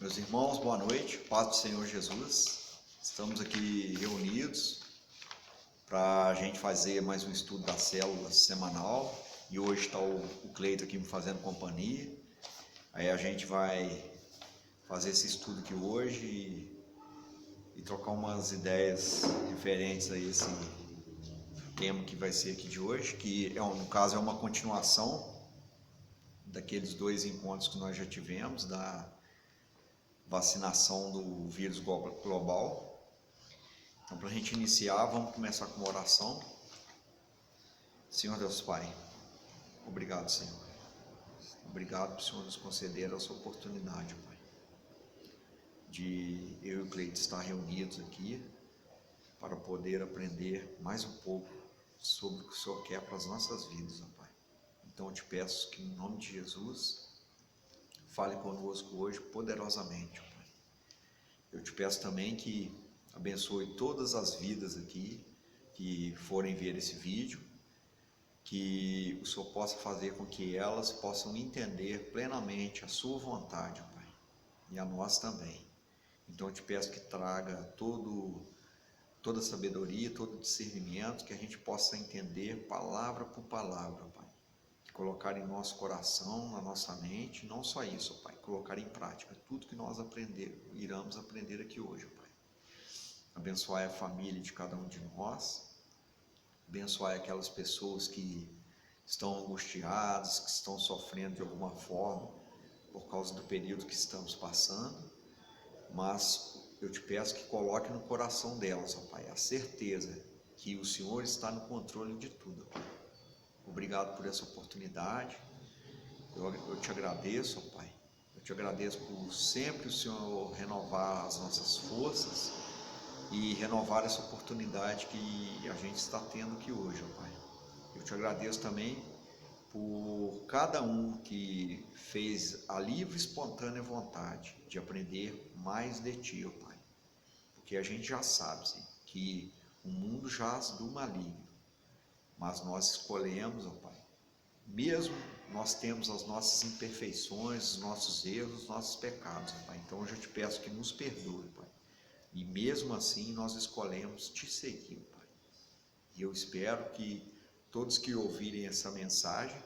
Meus irmãos, boa noite, paz do Senhor Jesus. Estamos aqui reunidos para a gente fazer mais um estudo da célula semanal. E hoje está o Cleito aqui me fazendo companhia. Aí a gente vai fazer esse estudo aqui hoje e trocar umas ideias referentes a esse tema que vai ser aqui de hoje, que no caso é uma continuação daqueles dois encontros que nós já tivemos, da vacinação do vírus global. Então, para a gente iniciar, vamos começar com uma oração. Senhor Deus Pai, obrigado, Senhor. Obrigado por o Senhor nos conceder essa oportunidade, Pai, de eu e o Cleito estar reunidos aqui para poder aprender mais um pouco sobre o que o Senhor quer para as nossas vidas, Pai. Então, eu te peço que, em nome de Jesus, fale conosco hoje poderosamente, Pai. Eu te peço também que abençoe todas as vidas aqui que forem ver esse vídeo, que o Senhor possa fazer com que elas possam entender plenamente a sua vontade, Pai, e a nós também. Então eu te peço que traga toda a sabedoria, todo o discernimento, que a gente possa entender palavra por palavra, Pai. Colocar em nosso coração, na nossa mente, não só isso, Pai, colocar em prática tudo que nós iremos aprender aqui hoje, Pai. Abençoar a família de cada um de nós, abençoar aquelas pessoas que estão angustiadas, que estão sofrendo de alguma forma por causa do período que estamos passando, mas eu te peço que coloque no coração delas, ó Pai, a certeza que o Senhor está no controle de tudo, Pai. Obrigado por essa oportunidade, eu te agradeço, ó Pai, eu te agradeço por sempre o Senhor renovar as nossas forças e renovar essa oportunidade que a gente está tendo aqui hoje, ó Pai. Eu te agradeço também por cada um que fez a livre e espontânea vontade de aprender mais de Ti, ó Pai, porque a gente já sabe, sim, que o mundo jaz do maligno, mas nós escolhemos, ó Pai. Mesmo nós temos as nossas imperfeições, os nossos erros, os nossos pecados, Pai. Então eu já te peço que nos perdoe, Pai. E mesmo assim nós escolhemos te seguir, Pai. E eu espero que todos que ouvirem essa mensagem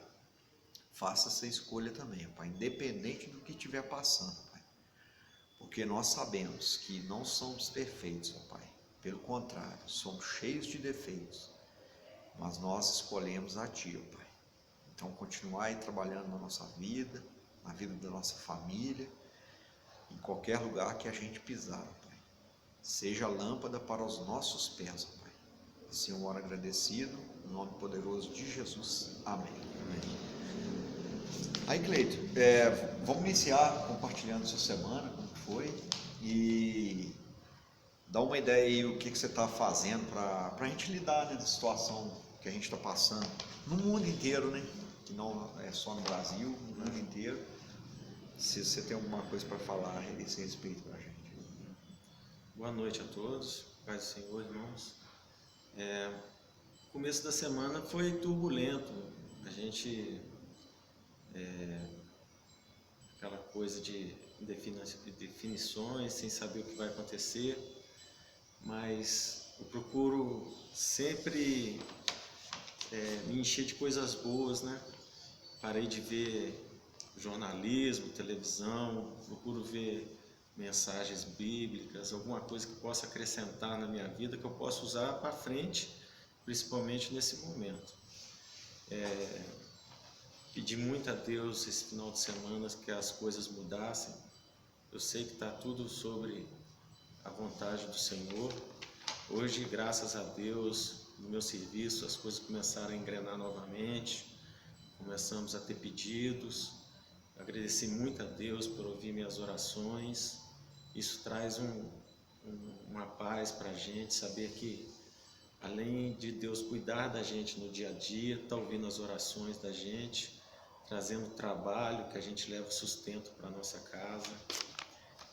façam essa escolha também, Pai, independente do que estiver passando, Pai. Porque nós sabemos que não somos perfeitos, ó Pai. Pelo contrário, somos cheios de defeitos. Mas nós escolhemos a Ti, ó Pai. Então, continuar aí trabalhando na nossa vida, na vida da nossa família, em qualquer lugar que a gente pisar, Pai. Seja lâmpada para os nossos pés, Pai. Assim eu oro agradecido, no nome poderoso de Jesus. Amém. Aí, Cleito, vamos iniciar compartilhando sua semana, como foi, e dá uma ideia aí o que você está fazendo para a gente lidar nessa situação que a gente está passando, no mundo inteiro, né? Que não é só no Brasil, no mundo inteiro. Se você tem alguma coisa para falar a esse respeito para a gente. Boa noite a todos, paz do Senhor, irmãos. O começo da semana foi turbulento, a gente, aquela coisa de definições, sem saber o que vai acontecer, mas eu procuro sempre me encher de coisas boas, né? Parei de ver jornalismo, televisão, procuro ver mensagens bíblicas, alguma coisa que possa acrescentar na minha vida, que eu possa usar para frente, principalmente nesse momento. Pedi muito a Deus esse final de semana que as coisas mudassem. Eu sei que está tudo sobre a vontade do Senhor. Hoje, graças a Deus, no meu serviço, as coisas começaram a engrenar novamente, começamos a ter pedidos. Agradeci muito a Deus por ouvir minhas orações. Isso traz uma paz para a gente, saber que além de Deus cuidar da gente no dia a dia, está ouvindo as orações da gente, trazendo trabalho, que a gente leva sustento para a nossa casa.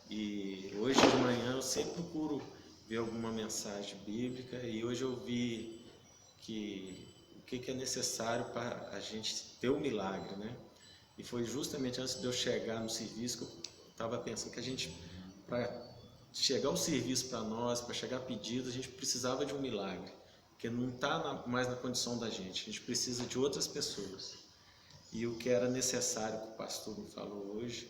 E hoje de manhã eu sempre procuro ver alguma mensagem bíblica, e hoje eu vi que o que é necessário para a gente ter o milagre, né? E foi justamente antes de eu chegar no serviço que eu estava pensando que a gente, para chegar o serviço para nós, para chegar pedido, a gente precisava de um milagre, porque não está mais na condição da gente, a gente precisa de outras pessoas. E o que era necessário, que o pastor me falou hoje,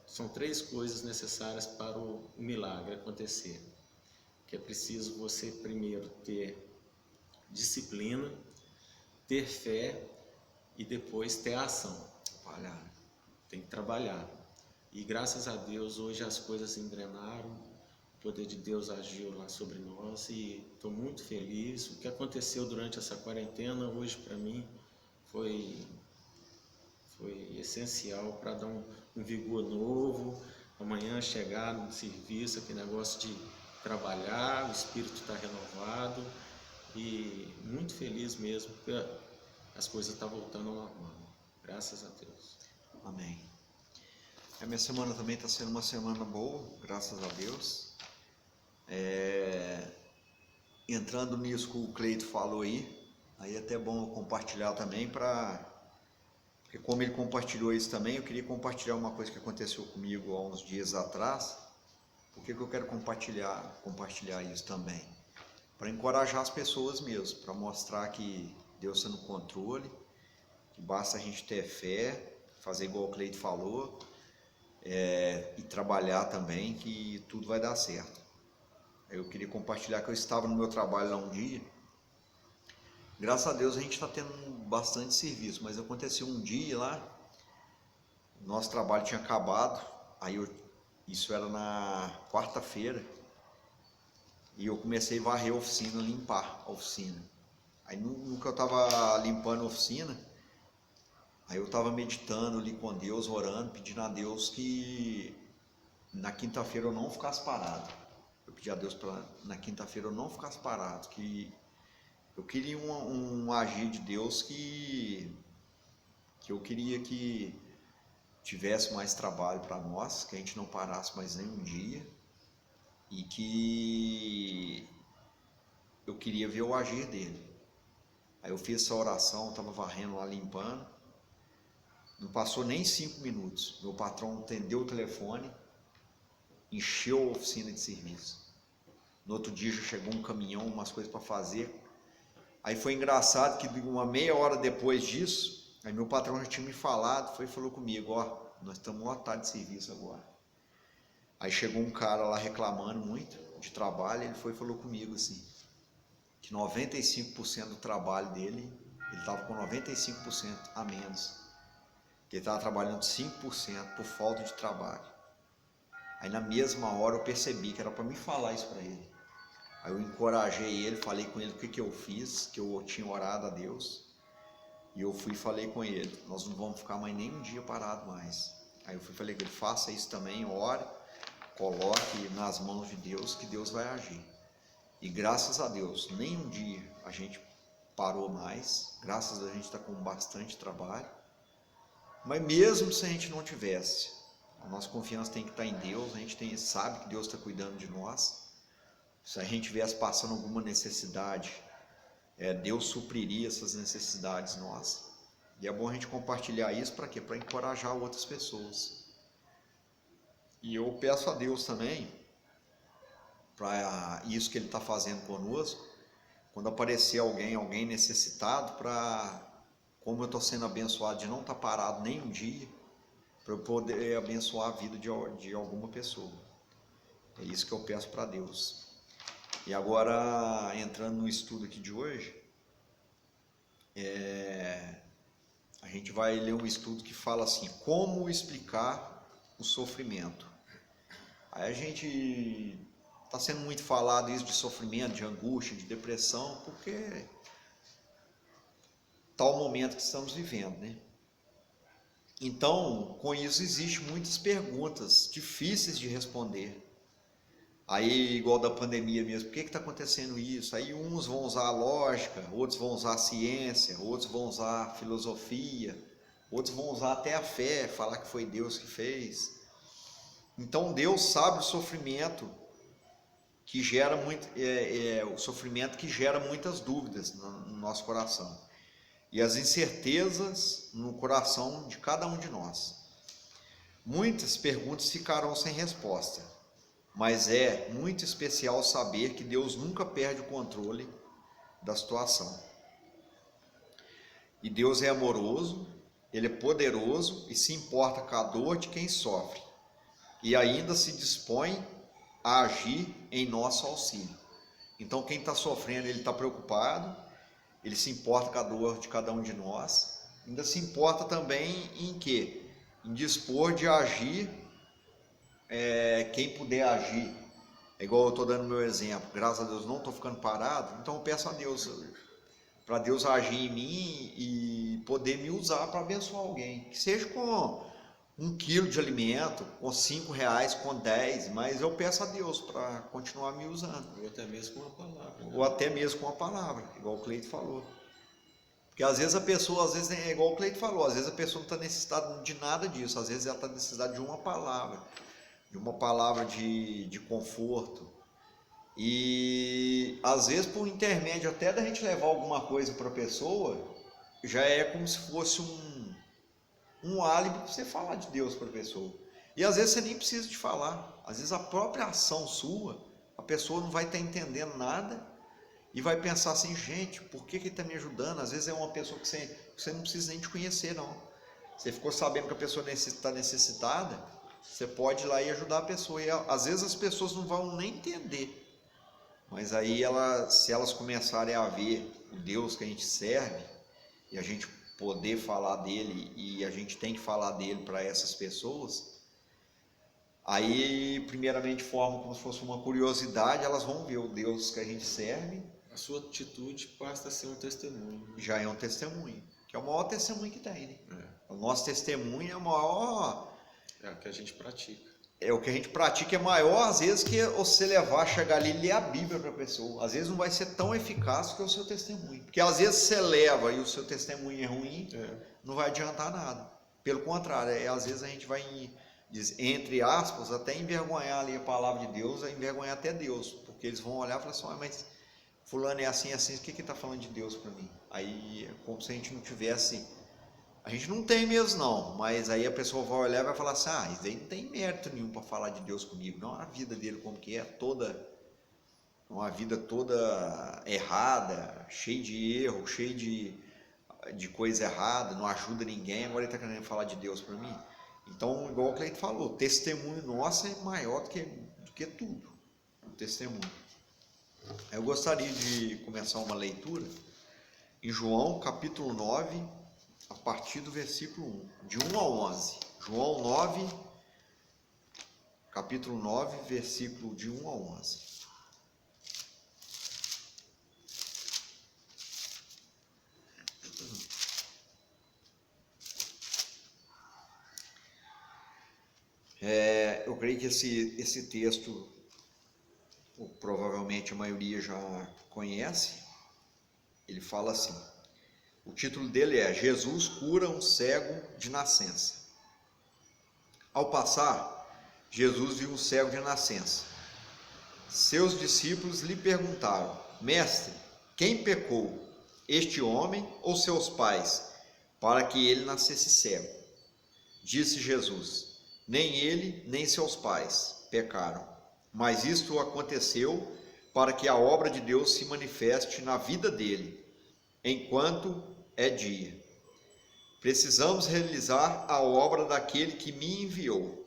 são 3 coisas necessárias para o milagre acontecer. Que é preciso você primeiro ter disciplina, ter fé e depois ter ação. Trabalhar. Tem que trabalhar. E graças a Deus hoje as coisas engrenaram, o poder de Deus agiu lá sobre nós e estou muito feliz. O que aconteceu durante essa quarentena hoje para mim foi essencial para dar um vigor novo. Amanhã chegar no serviço, aquele negócio de trabalhar, o espírito está renovado e muito feliz mesmo, porque as coisas estão voltando ao normal, graças a Deus. Amém. A minha semana também está sendo uma semana boa, graças a Deus. Entrando nisso que o Cleito falou aí é até bom compartilhar também, porque como ele compartilhou isso também, eu queria compartilhar uma coisa que aconteceu comigo há uns dias atrás. Por que eu quero compartilhar isso também? Para encorajar as pessoas mesmo, para mostrar que Deus está no controle, que basta a gente ter fé, fazer igual o Cleito falou, e trabalhar também, que tudo vai dar certo. Eu queria compartilhar que eu estava no meu trabalho lá um dia. Graças a Deus a gente está tendo bastante serviço, mas aconteceu um dia lá, nosso trabalho tinha acabado, isso era na quarta-feira, e eu comecei a varrer a oficina, limpar a oficina. Aí no que eu estava limpando a oficina, aí eu estava meditando ali com Deus, orando, pedindo a Deus que na quinta-feira eu não ficasse parado. Eu pedi a Deus para na quinta-feira eu não ficasse parado, que eu queria um agir de Deus que eu queria que tivesse mais trabalho para nós, que a gente não parasse mais nem um dia, e que eu queria ver o agir dele. Aí eu fiz essa oração, estava varrendo lá, limpando, não passou nem 5 minutos, meu patrão atendeu o telefone, encheu a oficina de serviço. No outro dia já chegou um caminhão, umas coisas para fazer. Aí foi engraçado que uma meia hora depois disso, aí meu patrão já tinha me falado, falou comigo, nós estamos lotados de serviço agora. Aí chegou um cara lá reclamando muito de trabalho, ele falou comigo assim, que 95% do trabalho dele, ele estava com 95% a menos, que ele estava trabalhando 5% por falta de trabalho. Aí na mesma hora eu percebi que era para me falar isso para ele. Aí eu encorajei ele, falei com ele o que eu fiz, que eu tinha orado a Deus, e eu fui e falei com ele, nós não vamos ficar mais nem um dia parado mais. Aí eu falei com ele, faça isso também, ore, coloque nas mãos de Deus, que Deus vai agir. E graças a Deus, nem um dia a gente parou mais, graças a Deus a gente está com bastante trabalho, mas mesmo se a gente não tivesse, a nossa confiança tem que estar em Deus, a gente sabe que Deus está cuidando de nós. Se a gente estivesse passando alguma necessidade, Deus supriria essas necessidades nossas. E é bom a gente compartilhar isso para quê? Para encorajar outras pessoas. E eu peço a Deus também, para isso que Ele está fazendo conosco, quando aparecer alguém necessitado, como eu estou sendo abençoado de não estar parado nem um dia, para eu poder abençoar a vida de alguma pessoa. É isso que eu peço para Deus. E agora, entrando no estudo aqui de hoje, a gente vai ler um estudo que fala assim, como explicar o sofrimento. Aí a gente está sendo muito falado isso de sofrimento, de angústia, de depressão, porque tal momento que estamos vivendo, né? Então, com isso existem muitas perguntas difíceis de responder. Aí, igual da pandemia mesmo, por que está acontecendo isso? Aí uns vão usar a lógica, outros vão usar a ciência, outros vão usar a filosofia, outros vão usar até a fé, falar que foi Deus que fez. Então Deus sabe o sofrimento que gera o sofrimento que gera muitas dúvidas no nosso coração e as incertezas no coração de cada um de nós. Muitas perguntas ficarão sem resposta, mas é muito especial saber que Deus nunca perde o controle da situação. E Deus é amoroso, Ele é poderoso e se importa com a dor de quem sofre, e ainda se dispõe a agir em nosso auxílio. Então quem está sofrendo, ele está preocupado, ele se importa com a dor de cada um de nós, ainda se importa também em quê? Em dispor de agir, quem puder agir. É igual eu estou dando meu exemplo, graças a Deus não estou ficando parado, então eu peço a Deus, para Deus agir em mim e poder me usar para abençoar alguém, que seja com 1 quilo de alimento, com R$5, com 10, mas eu peço a Deus para continuar me usando. Ou até mesmo com uma palavra. Ou até mesmo com a palavra, igual o Cleito falou. Porque às vezes a pessoa, é igual o Cleito falou, às vezes a pessoa não está necessitada de nada disso, às vezes ela está necessitada de uma palavra de conforto. E às vezes por intermédio até da gente levar alguma coisa para a pessoa, já é como se fosse um álibi para você falar de Deus para a pessoa. E às vezes você nem precisa de falar, às vezes a própria ação sua, a pessoa não vai estar entendendo nada e vai pensar assim, gente, por que ele está me ajudando? Às vezes é uma pessoa que você não precisa nem de conhecer, não. Você ficou sabendo que a pessoa está necessitada, você pode ir lá e ajudar a pessoa. E às vezes as pessoas não vão nem entender, mas aí se elas começarem a ver o Deus que a gente serve, e a gente poder falar dele, e a gente tem que falar dele para essas pessoas, aí primeiramente formam como se fosse uma curiosidade, elas vão ver o Deus que a gente serve. A sua atitude passa a ser um testemunho. Já é um testemunho, que é o maior testemunho que tem, né? O nosso testemunho é o maior... É o que a gente pratica. É o que a gente pratica, é maior às vezes que você levar, chegar ali e ler a Bíblia para a pessoa. Às vezes não vai ser tão eficaz que o seu testemunho. Porque às vezes você leva e o seu testemunho é ruim, não vai adiantar nada. Pelo contrário, às vezes a gente vai, entre aspas, até envergonhar ali a palavra de Deus, envergonhar até Deus. Porque eles vão olhar e falar assim, mas fulano é assim, assim, o que ele está falando de Deus para mim? Aí é como se a gente não tivesse... A gente não tem mesmo não, mas aí a pessoa vai olhar e vai falar assim, isso aí não tem mérito nenhum para falar de Deus comigo, não, a vida dele como que é, uma vida toda errada, cheia de erro, cheia de coisa errada, não ajuda ninguém, agora ele está querendo falar de Deus para mim. Então, igual o Cleito falou, o testemunho nosso é maior do que tudo, o testemunho. Eu gostaria de começar uma leitura em João capítulo 9, a partir do versículo 1, de 1 a 11. João 9, capítulo 9, versículo de 1 a 11. Eu creio que esse texto, provavelmente a maioria já conhece. Ele fala assim, o título dele é Jesus cura um cego de nascença. Ao passar, Jesus viu um cego de nascença. Seus discípulos lhe perguntaram, mestre, quem pecou, este homem ou seus pais, para que ele nascesse cego? Disse Jesus, nem ele nem seus pais pecaram, mas isto aconteceu para que a obra de Deus se manifeste na vida dele, enquanto é dia. Precisamos realizar a obra daquele que me enviou.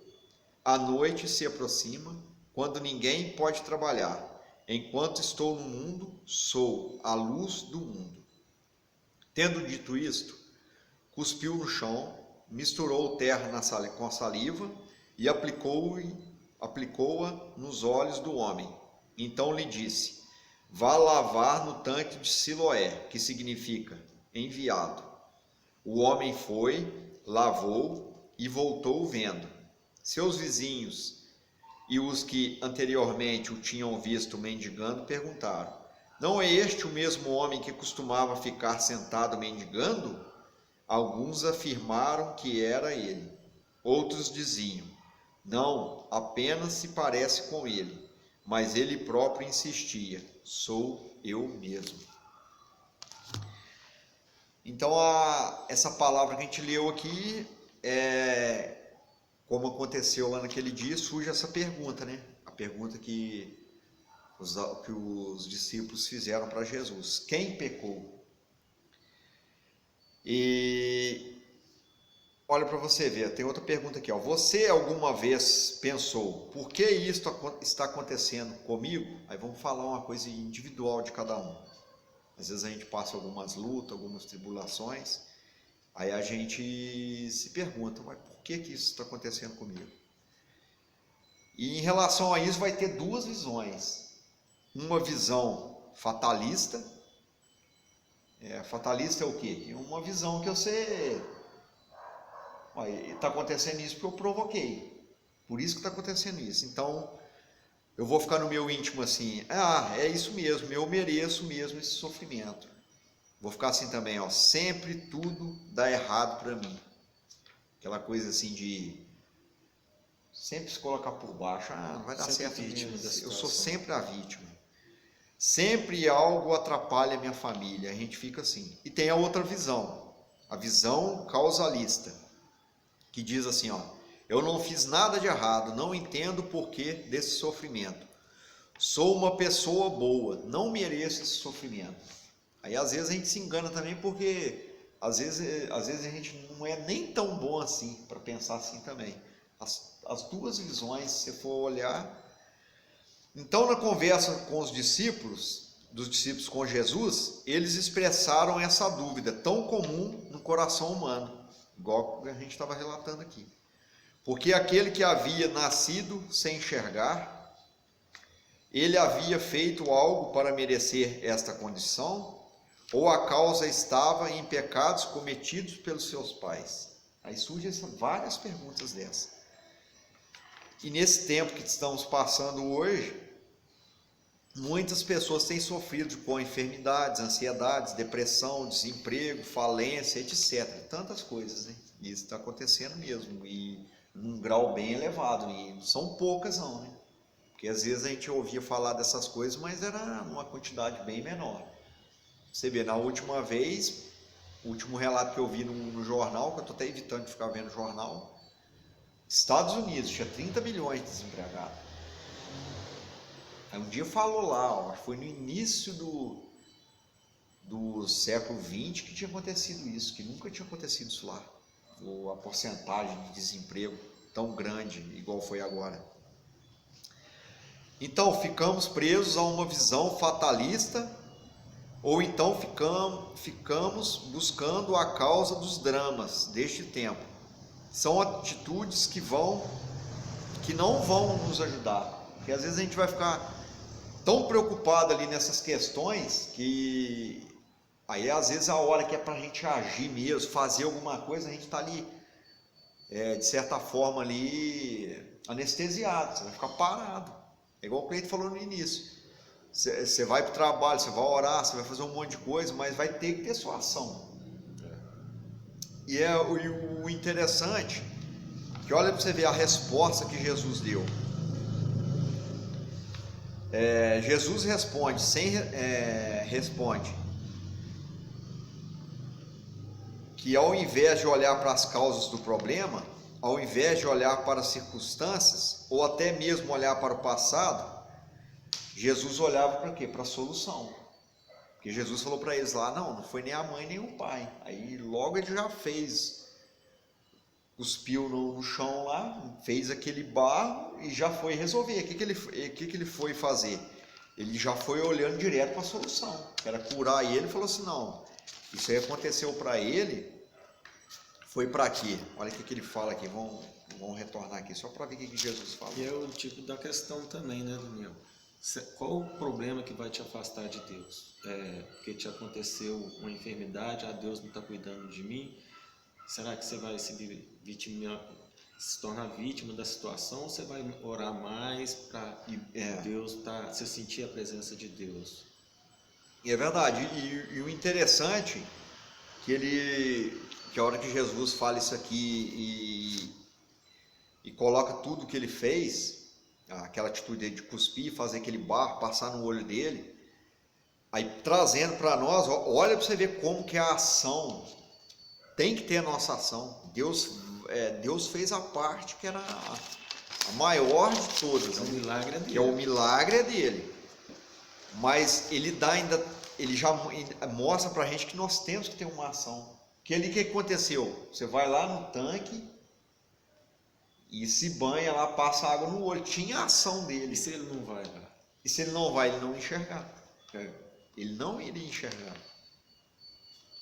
A noite se aproxima, quando ninguém pode trabalhar. Enquanto estou no mundo, sou a luz do mundo. Tendo dito isto, cuspiu no chão, misturou terra com saliva e aplicou-a nos olhos do homem. Então lhe disse, vá lavar no tanque de Siloé, que significa enviado. O homem foi, lavou e voltou vendo. Seus vizinhos e os que anteriormente o tinham visto mendigando perguntaram, não é este o mesmo homem que costumava ficar sentado mendigando? Alguns afirmaram que era ele. Outros diziam, não, apenas se parece com ele. Mas ele próprio insistia, sou eu mesmo. Então, essa palavra que a gente leu aqui como aconteceu lá naquele dia, surge essa pergunta, né? A pergunta que os discípulos fizeram para Jesus: quem pecou? E olha para você ver, tem outra pergunta aqui, ó. Você alguma vez pensou, por que isto está acontecendo comigo? Aí vamos falar uma coisa individual de cada um. Às vezes a gente passa algumas lutas, algumas tribulações, aí a gente se pergunta, mas por que isso está acontecendo comigo? E em relação a isso vai ter duas visões. Uma visão fatalista. Fatalista é o quê? Uma visão que você... está acontecendo isso porque eu provoquei. Por isso que está acontecendo isso. Então, eu vou ficar no meu íntimo assim, é isso mesmo, eu mereço mesmo esse sofrimento. Vou ficar assim também, ó, sempre tudo dá errado para mim. Aquela coisa assim de sempre se colocar por baixo, não vai dar certo mesmo, eu sou sempre a vítima. Sempre algo atrapalha a minha família, a gente fica assim. E tem a outra visão, a visão causalista, que diz assim, ó, eu não fiz nada de errado, não entendo o porquê desse sofrimento. Sou uma pessoa boa, não mereço esse sofrimento. Aí às vezes a gente se engana também porque às vezes a gente não é nem tão bom assim, para pensar assim também. As duas visões, se você for olhar. Então, na conversa com os discípulos com Jesus, eles expressaram essa dúvida tão comum no coração humano, igual a gente estava relatando aqui. Porque aquele que havia nascido sem enxergar, ele havia feito algo para merecer esta condição, ou a causa estava em pecados cometidos pelos seus pais? Aí surgem várias perguntas dessas. E nesse tempo que estamos passando hoje, muitas pessoas têm sofrido com enfermidades, ansiedades, depressão, desemprego, falência, etc. Tantas coisas, né? Isso está acontecendo mesmo, e num grau bem elevado, e não são poucas não, né? Porque às vezes a gente ouvia falar dessas coisas, mas era numa quantidade bem menor. Você vê, na última vez, o último relato que eu vi no jornal, que eu estou até evitando de ficar vendo jornal, Estados Unidos tinha 30 milhões de desempregados. Aí um dia falou lá, ó, foi no início do século XX que tinha acontecido isso, que nunca tinha acontecido isso lá. A porcentagem de desemprego tão grande, igual foi agora. Então, ficamos presos a uma visão fatalista, ou então ficamos buscando a causa dos dramas deste tempo. São atitudes que não vão nos ajudar, porque às vezes a gente vai ficar tão preocupado ali nessas questões que aí às vezes a hora que é para a gente agir mesmo, fazer alguma coisa, a gente está ali de certa forma ali anestesiado, você vai ficar parado. É igual o Cleiton falou no início, você vai para o trabalho, você vai orar, você vai fazer um monte de coisa, mas vai ter que ter sua ação. E o interessante, que olha para você ver a resposta que Jesus deu. Jesus responde, responde que ao invés de olhar para as causas do problema, ao invés de olhar para as circunstâncias, ou até mesmo olhar para o passado, Jesus olhava para quê? Para a solução. Porque Jesus falou para eles lá, não foi nem a mãe nem o pai. Aí logo ele já cuspiu no chão lá, fez aquele barro e já foi resolver. O que ele foi fazer? Ele já foi olhando direto para a solução, que era curar ele. Falou assim, não, isso aí aconteceu para ele, foi para quê? Olha o que ele fala aqui, vamos retornar aqui, só para ver o que Jesus fala. E é o tipo da questão também, né, Daniel? Qual o problema que vai te afastar de Deus? Porque te aconteceu uma enfermidade, Deus não está cuidando de mim. Será que você vai se tornar vítima da situação, ou você vai orar mais para Deus você sentir a presença de Deus? E é verdade, e o interessante que a hora que Jesus fala isso aqui e coloca tudo que ele fez, aquela atitude de cuspir, fazer aquele barro, passar no olho dele, aí trazendo para nós, olha para você ver como que a ação tem que ter a nossa ação. Deus Deus fez a parte que era a maior de todas, É um milagre dele. que é o milagre dele. Mas ele já mostra pra gente que nós temos que ter uma ação. Que ali, o que aconteceu? Você vai lá no tanque e se banha lá, passa água no olho. Tinha a ação dele. E se ele não vai lá? E se ele não vai, ele não ia enxergar. Ele não iria enxergar.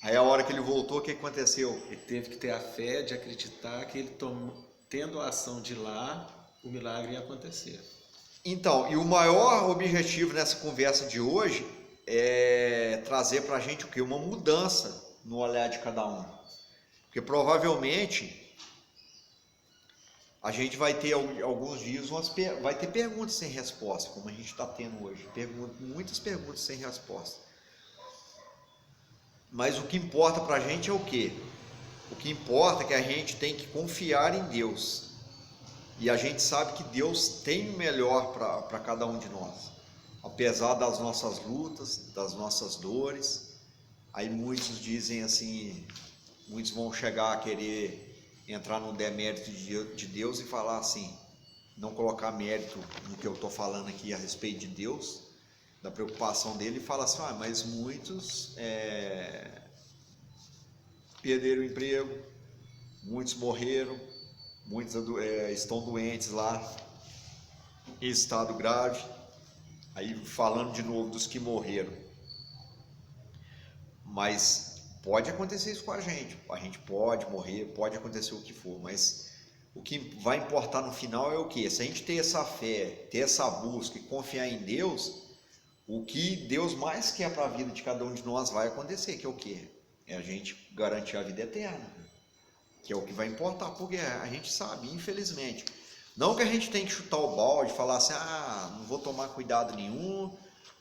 Aí a hora que ele voltou, o que aconteceu? Ele teve que ter a fé de acreditar que ele tendo a ação de lá, o milagre ia acontecer. Então, e o maior objetivo nessa conversa de hoje é trazer pra gente o quê? Uma mudança no olhar de cada um. Porque provavelmente a gente vai ter alguns dias, vai ter perguntas sem resposta, como a gente está tendo hoje. Muitas perguntas sem resposta. Mas o que importa para a gente é o quê? O que importa é que a gente tem que confiar em Deus. E a gente sabe que Deus tem o melhor para cada um de nós. Apesar das nossas lutas, das nossas dores. Aí muitos dizem assim, muitos vão chegar a querer entrar no demérito de Deus e falar assim, não colocar mérito no que eu estou falando aqui a respeito de Deus, da preocupação dele, e fala assim, mas muitos perderam o emprego, muitos morreram, muitos estão doentes lá, em estado grave. Aí falando de novo dos que morreram. Mas pode acontecer isso com a gente pode morrer, pode acontecer o que for, mas o que vai importar no final é o quê? Se a gente ter essa fé, ter essa busca e confiar em Deus, o que Deus mais quer para a vida de cada um de nós vai acontecer, que é o quê? É a gente garantir a vida eterna, que é o que vai importar, porque a gente sabe, infelizmente, não que a gente tem que chutar o balde, falar assim, não vou tomar cuidado nenhum,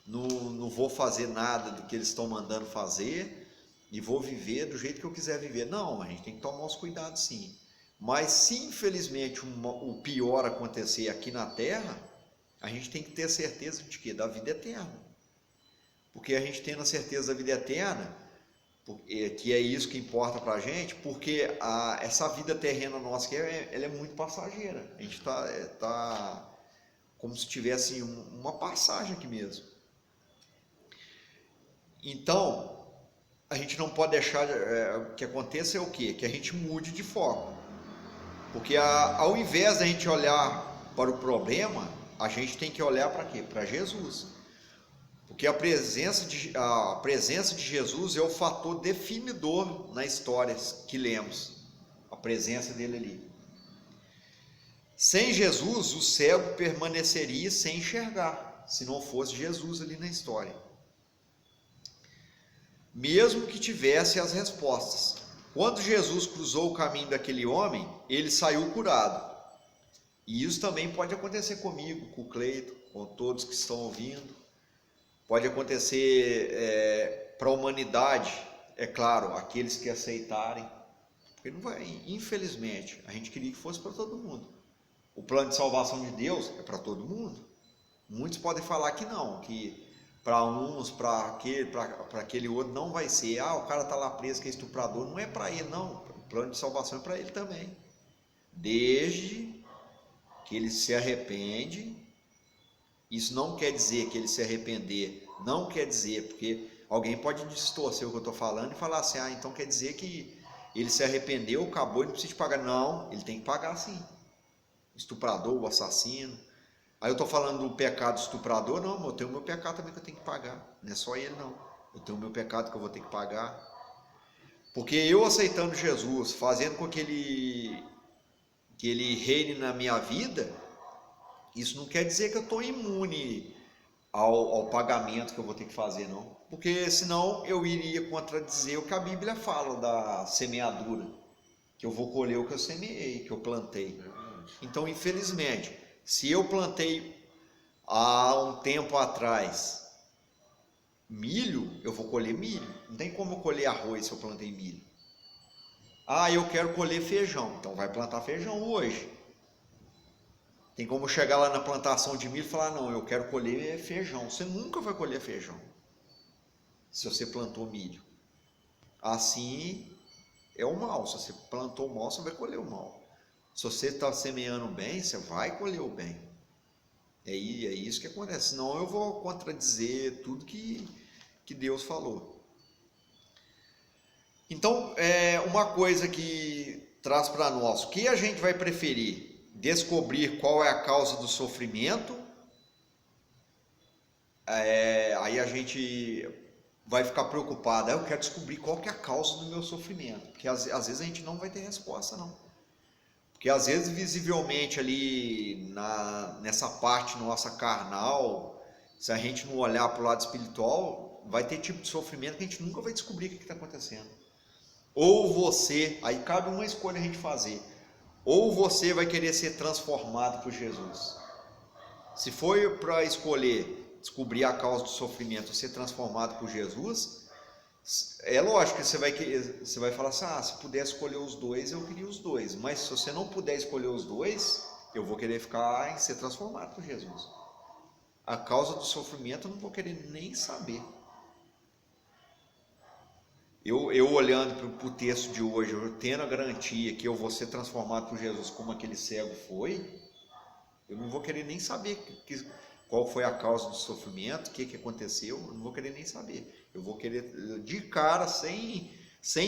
não vou fazer nada do que eles estão mandando fazer e vou viver do jeito que eu quiser viver. Não, a gente tem que tomar os cuidados sim. Mas se infelizmente o pior acontecer aqui na Terra, a gente tem que ter certeza de quê? Da vida eterna. Porque a gente tendo a certeza da vida eterna, que é isso que importa pra gente, porque essa vida terrena nossa aqui, ela é muito passageira. A gente tá como se tivesse uma passagem aqui mesmo. Então, a gente não pode deixar que aconteça o quê? Que a gente mude de foco. Porque ao invés da gente olhar para o problema, a gente tem que olhar para quê? Para Jesus. Porque a presença de Jesus é o fator definidor na história que lemos. A presença dele ali. Sem Jesus, o cego permaneceria sem enxergar, se não fosse Jesus ali na história. Mesmo que tivesse as respostas. Quando Jesus cruzou o caminho daquele homem, ele saiu curado. E isso também pode acontecer comigo, com o Cleito, com todos que estão ouvindo. Pode acontecer para a humanidade, é claro, aqueles que aceitarem. Porque não vai, infelizmente, a gente queria que fosse para todo mundo. O plano de salvação de Deus é para todo mundo. Muitos podem falar que não, que para uns, para aquele outro não vai ser. O cara está lá preso que é estuprador. Não é para ele, não. O plano de salvação é para ele também. Desde que ele se arrepende. Isso não quer dizer que ele se arrepender. Não quer dizer, porque alguém pode distorcer o que eu estou falando e falar assim, então quer dizer que ele se arrependeu, acabou e não precisa de pagar. Não, ele tem que pagar sim. O estuprador, o assassino. Aí eu estou falando do pecado estuprador, não, eu tenho o meu pecado também que eu tenho que pagar. Não é só ele não, eu tenho o meu pecado que eu vou ter que pagar. Porque eu aceitando Jesus, fazendo com que ele reine na minha vida, isso não quer dizer que eu estou imune ao pagamento que eu vou ter que fazer, não. Porque senão eu iria contradizer o que a Bíblia fala da semeadura, que eu vou colher o que eu semeei, que eu plantei. Então, infelizmente, se eu plantei há um tempo atrás milho, eu vou colher milho. Não tem como eu colher arroz se eu plantei milho. Eu quero colher feijão, então vai plantar feijão hoje. Tem como chegar lá na plantação de milho e falar, não, eu quero colher feijão. Você nunca vai colher feijão se você plantou milho. Assim é o mal. Se você plantou o mal, você vai colher o mal. Se você está semeando o bem, você vai colher o bem. É isso que acontece. Senão eu vou contradizer tudo que Deus falou. Então, uma coisa que traz para nós, o que a gente vai preferir? Descobrir qual é a causa do sofrimento? Aí a gente vai ficar preocupado. Eu quero descobrir qual que é a causa do meu sofrimento. Porque às vezes a gente não vai ter resposta, não. Porque às vezes, visivelmente ali nessa parte nossa carnal, se a gente não olhar para o lado espiritual, vai ter tipo de sofrimento que a gente nunca vai descobrir o que está acontecendo. Ou você, aí cabe uma escolha a gente fazer. Ou você vai querer ser transformado por Jesus. Se for para escolher descobrir a causa do sofrimento, ser transformado por Jesus, é lógico que você vai falar assim, se pudesse escolher os dois, eu queria os dois. Mas se você não puder escolher os dois, eu vou querer ficar em ser transformado por Jesus. A causa do sofrimento eu não vou querer nem saber. Eu olhando para o texto de hoje, eu tendo a garantia que eu vou ser transformado por Jesus como aquele cego foi, eu não vou querer nem saber qual foi a causa do sofrimento, o que aconteceu, eu não vou querer nem saber. Eu vou querer, de cara, sem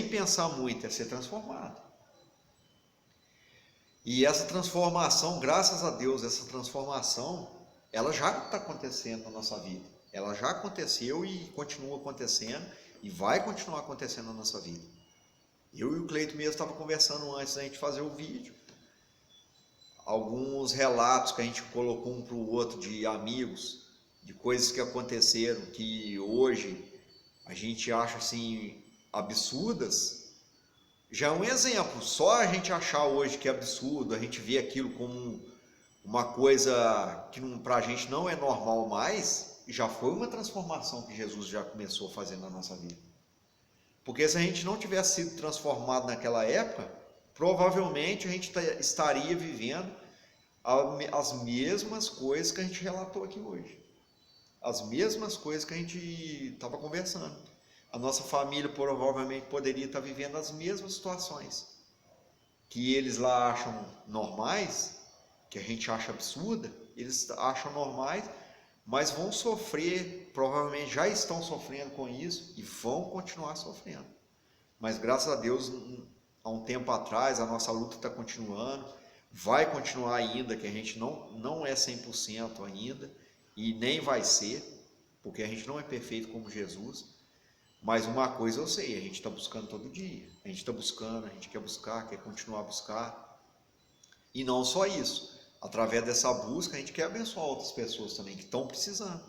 pensar muito, ser transformado. E essa transformação, graças a Deus, essa transformação, ela já está acontecendo na nossa vida. Ela já aconteceu e continua acontecendo e vai continuar acontecendo na nossa vida. Eu e o Cleito mesmo estavam conversando antes da gente fazer o vídeo. Alguns relatos que a gente colocou um para o outro de amigos, de coisas que aconteceram que hoje a gente acha assim absurdas, já é um exemplo. Só a gente achar hoje que é absurdo, a gente vê aquilo como uma coisa que para a gente não é normal mais, já foi uma transformação que Jesus já começou a fazer na nossa vida. Porque se a gente não tivesse sido transformado naquela época, provavelmente a gente estaria vivendo as mesmas coisas que a gente relatou aqui hoje. As mesmas coisas que a gente estava conversando. A nossa família provavelmente poderia estar vivendo as mesmas situações que eles lá acham normais, que a gente acha absurda, eles acham normais, mas vão sofrer, provavelmente já estão sofrendo com isso e vão continuar sofrendo. Mas graças a Deus, há um tempo atrás, a nossa luta está continuando, vai continuar ainda, que a gente não é 100% ainda, e nem vai ser, porque a gente não é perfeito como Jesus. Mas uma coisa eu sei, a gente está buscando todo dia, a gente está buscando, a gente quer buscar, quer continuar a buscar. E não só isso, através dessa busca a gente quer abençoar outras pessoas também que estão precisando.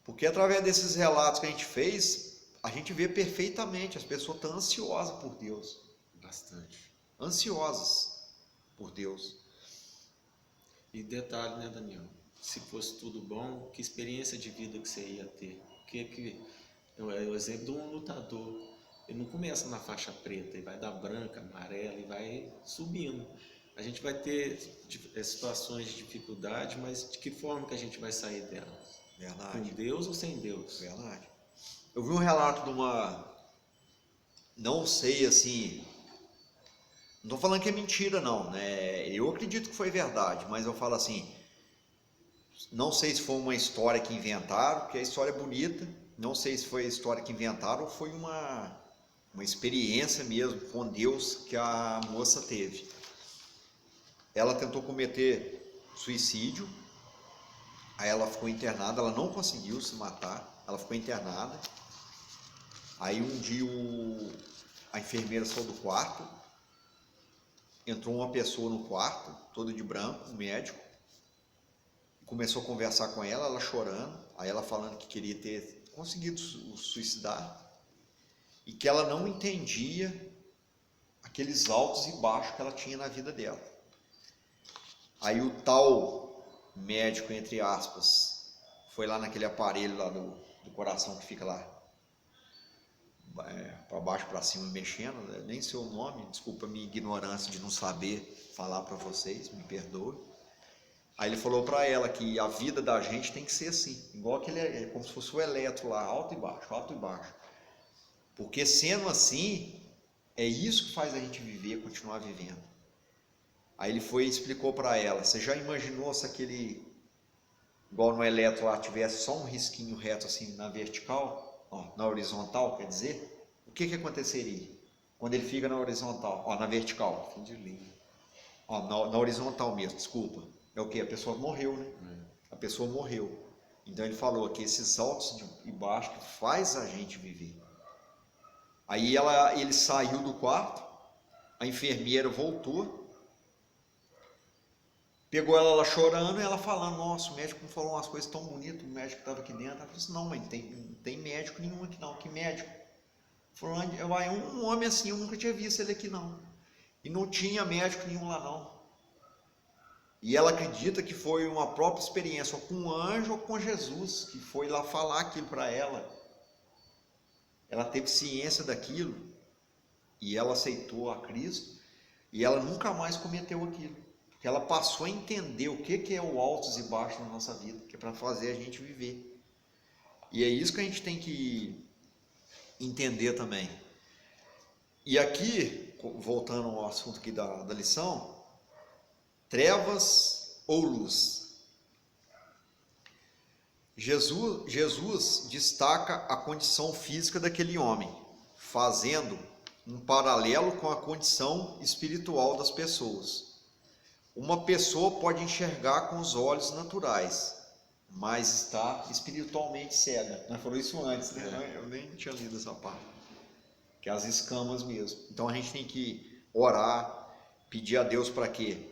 Porque através desses relatos que a gente fez, a gente vê perfeitamente, as pessoas estão ansiosas por Deus. Bastante. Ansiosas por Deus. E detalhe, né, Daniel? Se fosse tudo bom, que experiência de vida que você ia ter? É o exemplo de um lutador. Ele não começa na faixa preta, ele vai da branca, amarela e vai subindo. A gente vai ter situações de dificuldade, mas de que forma que a gente vai sair delas? Verdade. Com Deus ou sem Deus? Verdade. Eu vi um relato de uma... Não sei, assim... Não estou falando que é mentira, não, né? Eu acredito que foi verdade, mas eu falo assim... Não sei se foi uma história que inventaram, porque a história é bonita. Não sei se foi a história que inventaram ou foi uma experiência mesmo com Deus que a moça teve. Ela tentou cometer suicídio, aí ela ficou internada, ela não conseguiu se matar, ela ficou internada. Aí um dia a enfermeira saiu do quarto, entrou uma pessoa no quarto, todo de branco, um médico, começou a conversar com ela, ela chorando, aí ela falando que queria ter conseguido suicidar e que ela não entendia aqueles altos e baixos que ela tinha na vida dela. Aí o tal médico, entre aspas, foi lá naquele aparelho lá do coração que fica lá para baixo, para cima, mexendo, nem sei o nome, desculpa a minha ignorância de não saber falar para vocês, me perdoe. Aí ele falou para ela que a vida da gente tem que ser assim, igual aquele, como se fosse o eletro lá, alto e baixo, alto e baixo. Porque sendo assim, É isso que faz a gente viver, continuar vivendo. Aí ele foi e explicou para ela: você já imaginou se aquele, igual no eletro lá, tivesse só um risquinho reto assim na vertical, ó, na horizontal, quer dizer, o que aconteceria quando ele fica na horizontal, ó, na vertical? Fim de linha. Ó, na horizontal mesmo, desculpa. É o que? A pessoa morreu, né? A pessoa morreu. Então ele falou que esses altos e baixos que faz a gente viver. Aí ele saiu do quarto, a enfermeira voltou, pegou ela lá chorando e ela falando: nossa, o médico me falou umas coisas tão bonitas, o médico estava aqui dentro. Ela falou assim: não, mãe, não tem médico nenhum aqui não. Que médico? Falou: um homem assim, eu nunca tinha visto ele aqui não. E não tinha médico nenhum lá não. E ela acredita que foi uma própria experiência, ou com um anjo ou com Jesus, que foi lá falar aquilo para ela. Ela teve ciência daquilo, e ela aceitou a Cristo, e ela nunca mais cometeu aquilo. Porque ela passou a entender o que é o altos e baixos na nossa vida, que é para fazer a gente viver. E é isso que a gente tem que entender também. E aqui, voltando ao assunto aqui da lição, trevas ou luz? Jesus destaca a condição física daquele homem, fazendo um paralelo com a condição espiritual das pessoas. Uma pessoa pode enxergar com os olhos naturais, mas está espiritualmente cega. Nós falamos isso antes, né? Eu nem tinha lido essa parte. Que é as escamas mesmo. Então a gente tem que orar, pedir a Deus para quê?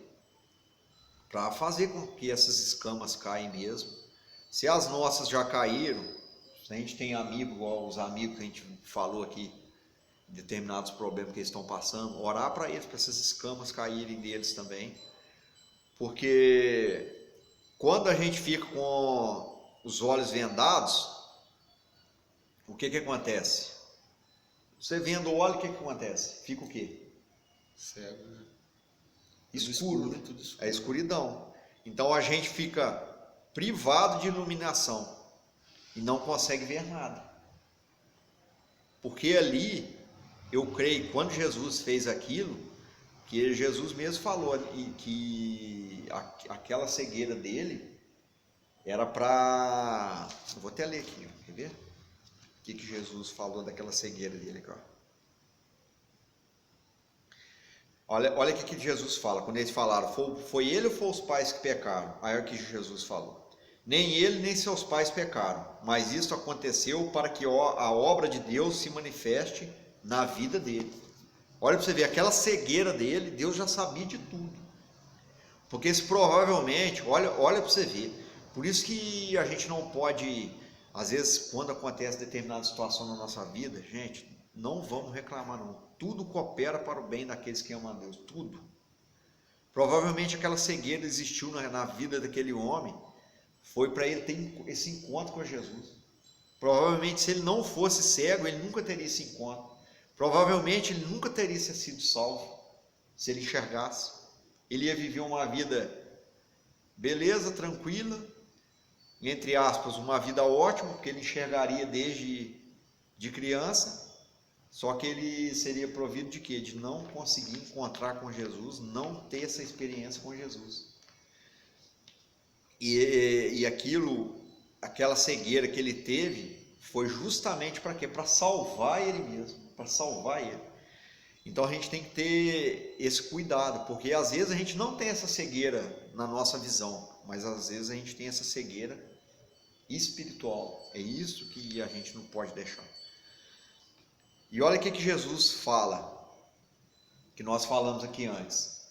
Para fazer com que essas escamas caem mesmo. Se as nossas já caíram, se a gente tem amigo, igual os amigos que a gente falou aqui, determinados problemas que eles estão passando, orar para eles, para essas escamas caírem deles também. Porque quando a gente fica com os olhos vendados, o que acontece? Você vendo o óleo, o que acontece? Fica o quê? Cego, né? Escuro, né? Tudo escuro. É escuridão. Então a gente fica privado de iluminação e não consegue ver nada. Porque ali, eu creio, quando Jesus fez aquilo, que Jesus mesmo falou que aquela cegueira dele era para... Eu vou até ler aqui, quer ver? O que Jesus falou daquela cegueira dele aqui, ó. Olha o que Jesus fala, quando eles falaram: foi ele ou foi os pais que pecaram? Aí é o que Jesus falou: nem ele nem seus pais pecaram, mas isso aconteceu para que a obra de Deus se manifeste na vida dele. Olha para você ver, aquela cegueira dele, Deus já sabia de tudo. Porque se provavelmente, olha para você ver, por isso que a gente não pode, às vezes, quando acontece determinada situação na nossa vida, gente, não vamos reclamar não. Tudo coopera para o bem daqueles que amam a Deus, tudo. Provavelmente aquela cegueira existiu na vida daquele homem, foi para ele ter esse encontro com Jesus. Provavelmente se ele não fosse cego, ele nunca teria esse encontro. Provavelmente ele nunca teria sido salvo, se ele enxergasse. Ele ia viver uma vida beleza, tranquila, entre aspas, uma vida ótima, porque ele enxergaria desde de criança. Só que ele seria provido de quê? De não conseguir encontrar com Jesus, não ter essa experiência com Jesus. E aquela cegueira que ele teve, foi justamente para quê? Para salvar ele mesmo, para salvar ele. Então a gente tem que ter esse cuidado, porque às vezes a gente não tem essa cegueira na nossa visão, mas às vezes a gente tem essa cegueira espiritual. É isso que a gente não pode deixar. E olha o que Jesus fala, que nós falamos aqui antes,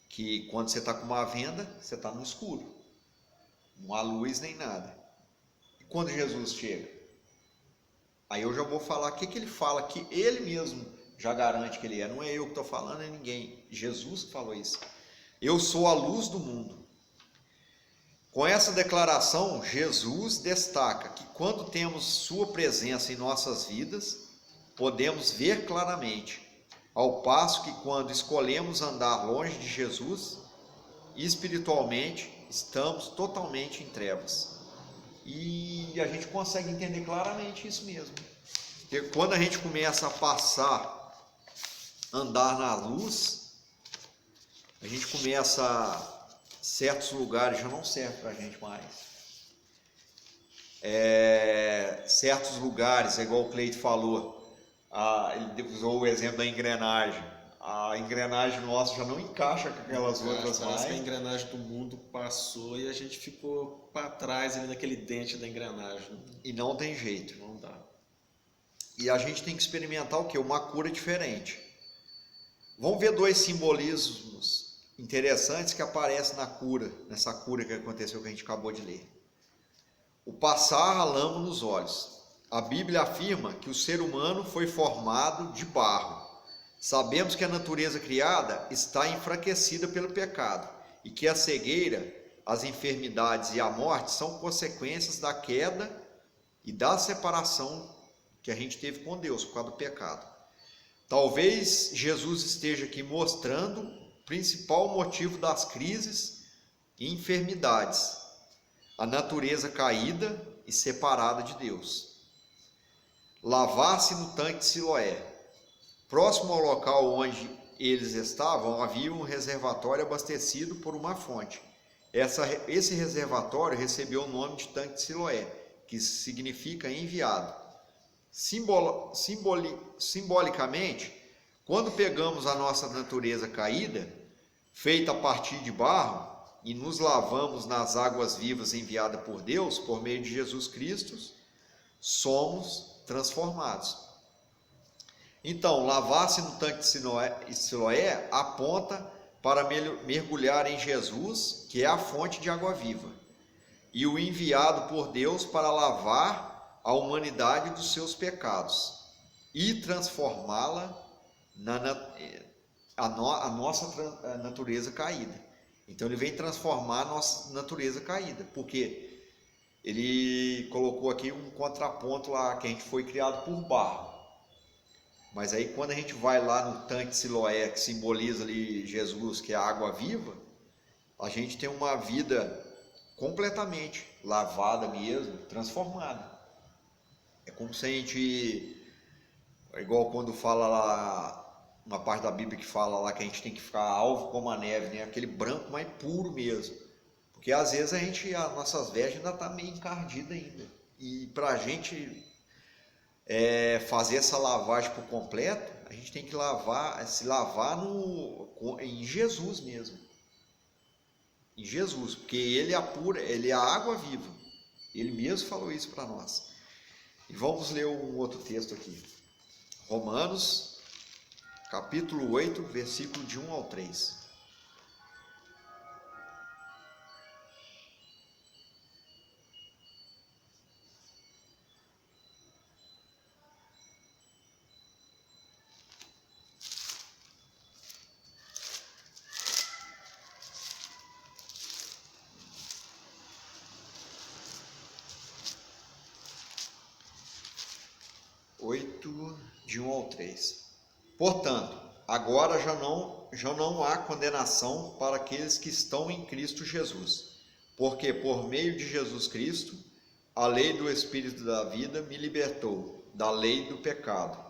que quando você está com uma venda, você está no escuro, não há luz nem nada. E quando Jesus chega, aí eu já vou falar o que ele fala, que ele mesmo já garante que ele é, não é eu que estou falando, é ninguém, Jesus que falou isso. Eu sou a luz do mundo. Com essa declaração, Jesus destaca que quando temos sua presença em nossas vidas, podemos ver claramente, ao passo que quando escolhemos andar longe de Jesus, espiritualmente estamos totalmente em trevas. E a gente consegue entender claramente isso mesmo. Porque quando a gente começa a passar andar na luz, a gente começa, certos lugares já não servem para a gente mais. Certos lugares, igual o Cleito falou, ele usou o exemplo da engrenagem. A engrenagem nossa já não encaixa com aquelas outras mais. Parece que a engrenagem do mundo passou e a gente ficou para trás ali naquele dente da engrenagem. E não tem jeito. Não dá. E a gente tem que experimentar o quê? Uma cura diferente. Vamos ver dois simbolismos interessantes que aparecem na cura, nessa cura que aconteceu que a gente acabou de ler. O passar a lama nos olhos. A Bíblia afirma que o ser humano foi formado de barro. Sabemos que a natureza criada está enfraquecida pelo pecado e que a cegueira, as enfermidades e a morte são consequências da queda e da separação que a gente teve com Deus por causa do pecado. Talvez Jesus esteja aqui mostrando o principal motivo das crises e enfermidades, a natureza caída e separada de Deus. Lavar-se no tanque de Siloé. Próximo ao local onde eles estavam, havia um reservatório abastecido por uma fonte. Esse reservatório recebeu o nome de tanque de Siloé, que significa enviado. Simbolicamente, quando pegamos a nossa natureza caída, feita a partir de barro, e nos lavamos nas águas vivas enviadas por Deus, por meio de Jesus Cristo, somos transformados. Então, lavar-se no tanque de Siloé aponta para mergulhar em Jesus, que é a fonte de água viva, e o enviado por Deus para lavar a humanidade dos seus pecados e transformá-la a nossa natureza caída. Então ele vem transformar a nossa natureza caída, porque ele colocou aqui um contraponto lá, que a gente foi criado por barro. Mas aí quando a gente vai lá no tanque de Siloé, que simboliza ali Jesus, que é a água viva, a gente tem uma vida completamente lavada mesmo, transformada. É como se a gente, igual quando fala lá, uma parte da Bíblia que fala lá que a gente tem que ficar alvo como a neve, né? Aquele branco mais puro mesmo. Porque às vezes as nossas vestes ainda estão meio encardidas ainda. E para a gente fazer essa lavagem por completo, a gente tem que se lavar em Jesus mesmo. Em Jesus, porque Ele é a pura, Ele é a água viva. Ele mesmo falou isso para nós. E vamos ler um outro texto aqui. Romanos, capítulo 8, versículo de 1 ao 3. De 1 ao 3. Portanto, agora já não há condenação para aqueles que estão em Cristo Jesus, porque por meio de Jesus Cristo, a lei do Espírito da vida me libertou da lei do pecado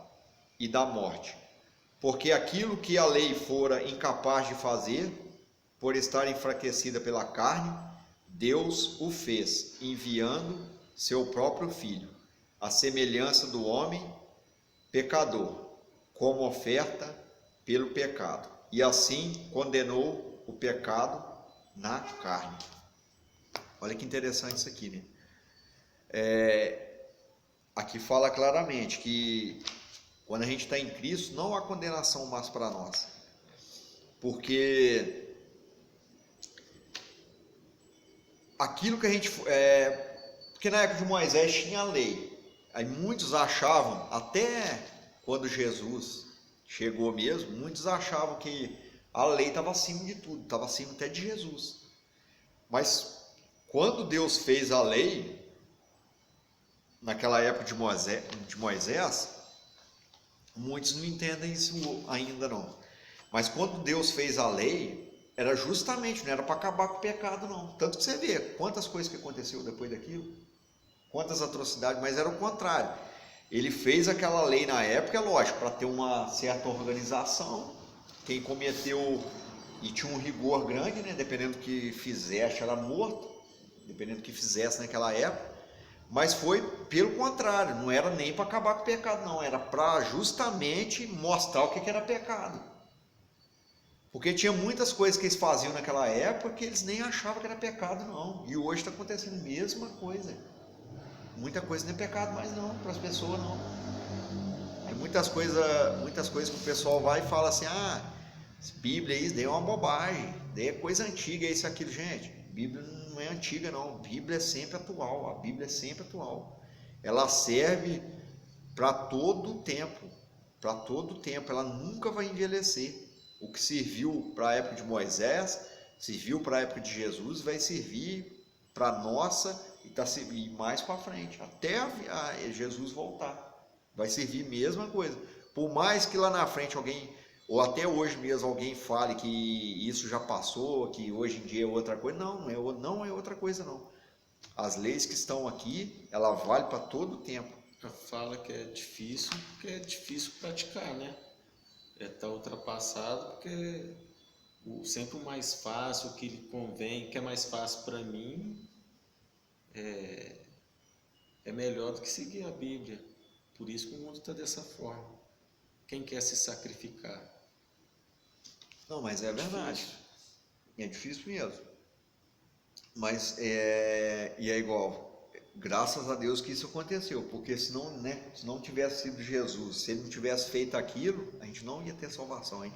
e da morte. Porque aquilo que a lei fora incapaz de fazer, por estar enfraquecida pela carne, Deus o fez, enviando seu próprio Filho, à semelhança do homem pecador, como oferta pelo pecado, e assim condenou o pecado na carne. Olha que interessante isso aqui, né? Aqui fala claramente que quando a gente está em Cristo, não há condenação mais para nós, porque aquilo que a gente porque na época de Moisés tinha a lei. Aí muitos achavam, até quando Jesus chegou mesmo, muitos achavam que a lei estava acima de tudo, estava acima até de Jesus. Mas quando Deus fez a lei, naquela época de Moisés, muitos não entendem isso ainda não. Mas quando Deus fez a lei, era justamente, não era para acabar com o pecado não. Tanto que você vê quantas coisas que aconteceu depois daquilo, quantas atrocidades, mas era o contrário. Ele fez aquela lei na época, é lógico, para ter uma certa organização. Quem cometeu e tinha um rigor grande, né? Dependendo do que fizesse, era morto, dependendo do que fizesse naquela época. Mas foi pelo contrário, não era nem para acabar com o pecado, não, era para justamente mostrar o que era pecado. Porque tinha muitas coisas que eles faziam naquela época que eles nem achavam que era pecado, não. E hoje está acontecendo a mesma coisa. Muita coisa não é pecado mais não, para as pessoas não. Tem muitas coisas que o pessoal vai e fala assim, Bíblia isso daí é uma bobagem, daí é coisa antiga, isso e aquilo. Gente, Bíblia não é antiga não, Bíblia é sempre atual, a Bíblia é sempre atual. Ela serve para todo o tempo, ela nunca vai envelhecer. O que serviu para a época de Moisés, serviu para a época de Jesus, vai servir para a nossa e mais para frente, até Jesus voltar. Vai servir a mesma coisa. Por mais que lá na frente alguém, ou até hoje mesmo alguém fale que isso já passou, que hoje em dia é outra coisa, não é outra coisa não. As leis que estão aqui, ela vale para todo o tempo. Fala que é difícil, porque é difícil praticar, né? Tá ultrapassado, porque sempre o mais fácil, o que lhe convém, o que é mais fácil para mim, é melhor do que seguir a Bíblia. Por isso que o mundo está dessa forma. Quem quer se sacrificar? Não, mas é verdade. É difícil mesmo. Mas e é igual. Graças a Deus que isso aconteceu, porque senão, né, se não tivesse sido Jesus, se ele não tivesse feito aquilo, a gente não ia ter salvação.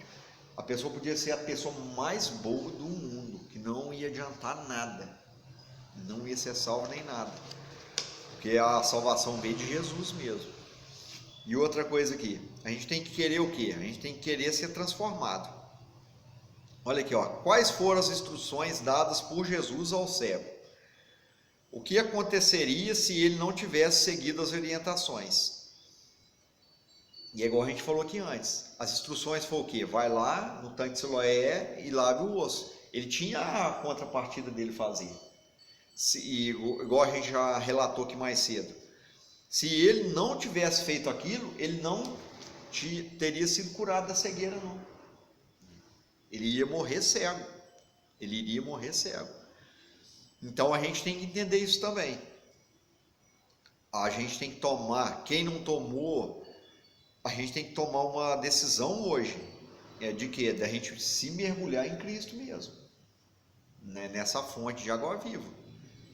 A pessoa podia ser a pessoa mais boa do mundo, que não ia adiantar nada, não ia ser salvo nem nada, porque a salvação veio de Jesus mesmo. E outra coisa aqui, a gente tem que querer o quê? A gente tem que querer ser transformado. Olha aqui, ó, quais foram as instruções dadas por Jesus ao cego? O que aconteceria se ele não tivesse seguido as orientações? E é igual a gente falou aqui antes. As instruções foram o quê? Vai lá no tanque de Siloé e lave o osso. Ele tinha a contrapartida dele fazer. Igual a gente já relatou aqui mais cedo. Se ele não tivesse feito aquilo, ele não teria sido curado da cegueira, não. Ele iria morrer cego. Ele iria morrer cego. Então a gente tem que entender isso também. A gente tem que tomar, quem não tomou, a gente tem que tomar uma decisão hoje. De quê? Da gente se mergulhar em Cristo mesmo. Né? Nessa fonte de água viva.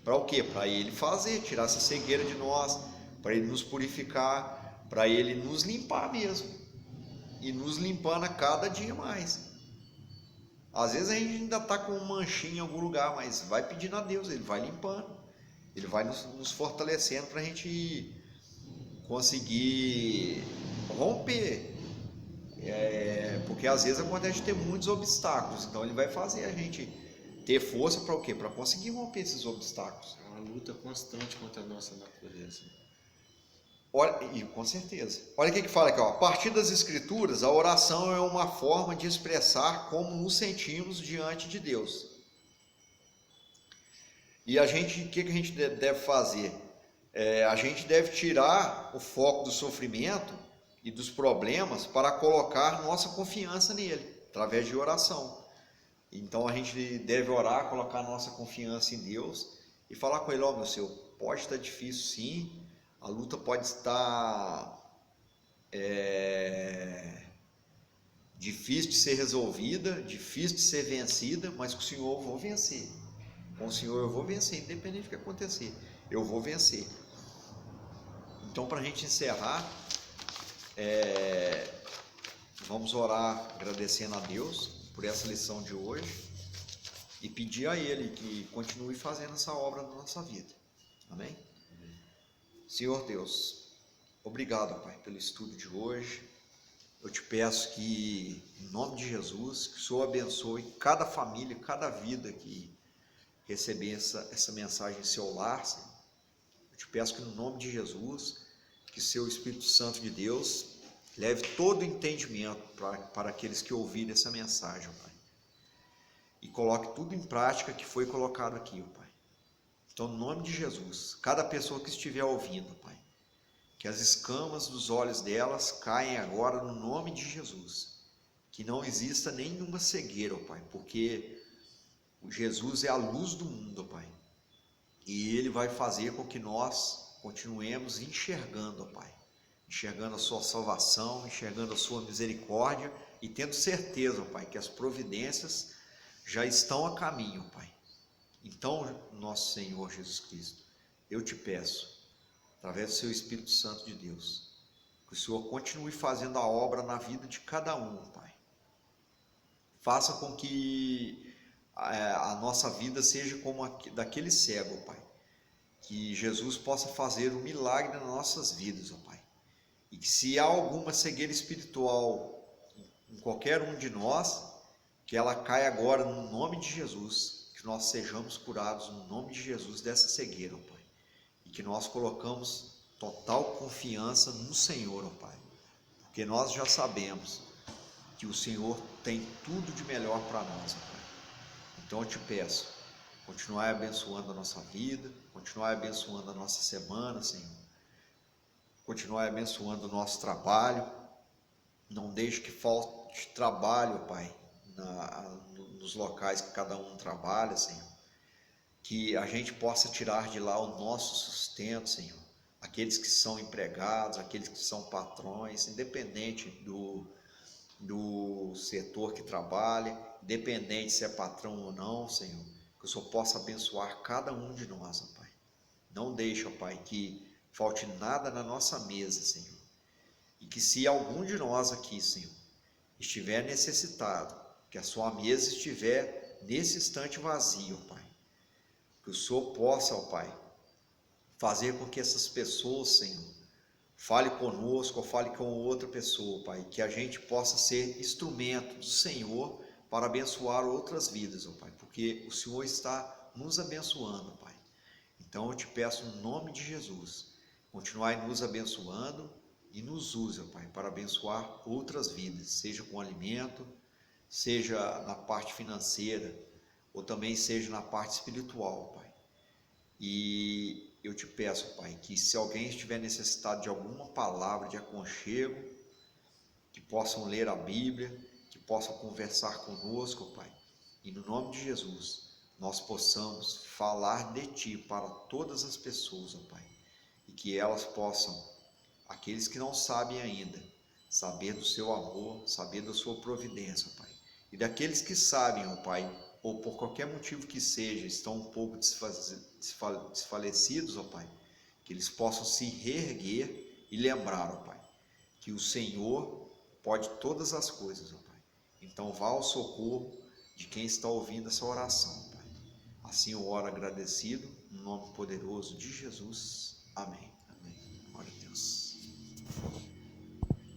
Para o quê? Para Ele fazer, tirar essa cegueira de nós, para Ele nos purificar, para Ele nos limpar mesmo. E nos limpando a cada dia mais. Às vezes a gente ainda está com um manchinho em algum lugar, mas vai pedindo a Deus, Ele vai limpando. Ele vai nos fortalecendo para a gente conseguir romper. Porque às vezes acontece de ter muitos obstáculos. Então Ele vai fazer a gente ter força para o quê? Para conseguir romper esses obstáculos. É uma luta constante contra a nossa natureza. Olha, e com certeza. Olha o que fala aqui, ó. A partir das Escrituras, a oração é uma forma de expressar como nos sentimos diante de Deus. E o que a gente deve fazer? A gente deve tirar o foco do sofrimento e dos problemas para colocar nossa confiança nele, através de oração. Então a gente deve orar, colocar nossa confiança em Deus e falar com Ele, ó, meu Senhor, pode estar difícil sim, a luta pode estar difícil de ser resolvida, difícil de ser vencida, mas com o Senhor eu vou vencer. Com o Senhor eu vou vencer, independente do que acontecer, eu vou vencer. Então, para a gente encerrar, vamos orar agradecendo a Deus por essa lição de hoje e pedir a Ele que continue fazendo essa obra na nossa vida. Amém? Senhor Deus, obrigado, Pai, pelo estudo de hoje. Eu te peço que, em nome de Jesus, que o Senhor abençoe cada família, cada vida que receber essa mensagem em seu lar, Senhor. Eu te peço que, no nome de Jesus, que seu Espírito Santo de Deus leve todo o entendimento para aqueles que ouvirem essa mensagem, Pai. E coloque tudo em prática que foi colocado aqui, Pai. Então, no nome de Jesus, cada pessoa que estiver ouvindo, Pai, que as escamas dos olhos delas caem agora no nome de Jesus. Que não exista nenhuma cegueira, ó Pai, porque Jesus é a luz do mundo, ó Pai. E Ele vai fazer com que nós continuemos enxergando, ó Pai. Enxergando a sua salvação, enxergando a sua misericórdia e tendo certeza, ó Pai, que as providências já estão a caminho, ó Pai. Então, nosso Senhor Jesus Cristo, eu te peço, através do seu Espírito Santo de Deus, que o Senhor continue fazendo a obra na vida de cada um, Pai. Faça com que a nossa vida seja como a daquele cego, Pai. Que Jesus possa fazer um milagre nas nossas vidas, ó Pai. E que se há alguma cegueira espiritual em qualquer um de nós, que ela caia agora no nome de Jesus, que nós sejamos curados no nome de Jesus dessa cegueira, ó Pai. E que nós colocamos total confiança no Senhor, ó Pai. Porque nós já sabemos que o Senhor tem tudo de melhor para nós, ó Pai. Então eu te peço, continuai abençoando a nossa vida, continuai abençoando a nossa semana, Senhor. Continuai abençoando o nosso trabalho. Não deixe que falte trabalho, Pai, nos locais que cada um trabalha, Senhor. Que a gente possa tirar de lá o nosso sustento, Senhor. Aqueles que são empregados, aqueles que são patrões, independente do setor que trabalha, independente se é patrão ou não, Senhor, que o Senhor possa abençoar cada um de nós, ó Pai. Não deixe, ó Pai, que falte nada na nossa mesa, Senhor. E que se algum de nós aqui, Senhor, estiver necessitado, que a sua mesa estiver nesse instante vazia, ó Pai, que o Senhor possa, ó Pai, fazer com que essas pessoas, Senhor, fale conosco ou fale com outra pessoa, Pai, que a gente possa ser instrumento do Senhor para abençoar outras vidas, ó Pai, porque o Senhor está nos abençoando, Pai. Então eu te peço no nome de Jesus, continuai nos abençoando e nos use, ó Pai, para abençoar outras vidas, seja com alimento, seja na parte financeira, ou também seja na parte espiritual, Pai. E eu te peço, Pai, que se alguém estiver necessitado de alguma palavra de aconchego, que possam ler a Bíblia, que possam conversar conosco, Pai. E no nome de Jesus, nós possamos falar de Ti para todas as pessoas, ó Pai. E que elas possam, aqueles que não sabem ainda, saber do Seu amor, saber da Sua providência, ó Pai. E daqueles que sabem, ó Pai, ou por qualquer motivo que seja, estão um pouco desfalecidos, ó Pai, que eles possam se reerguer e lembrar, ó Pai, que o Senhor pode todas as coisas, ó Pai. Então vá ao socorro de quem está ouvindo essa oração, Pai. Assim eu oro agradecido, no nome poderoso de Jesus. Amém.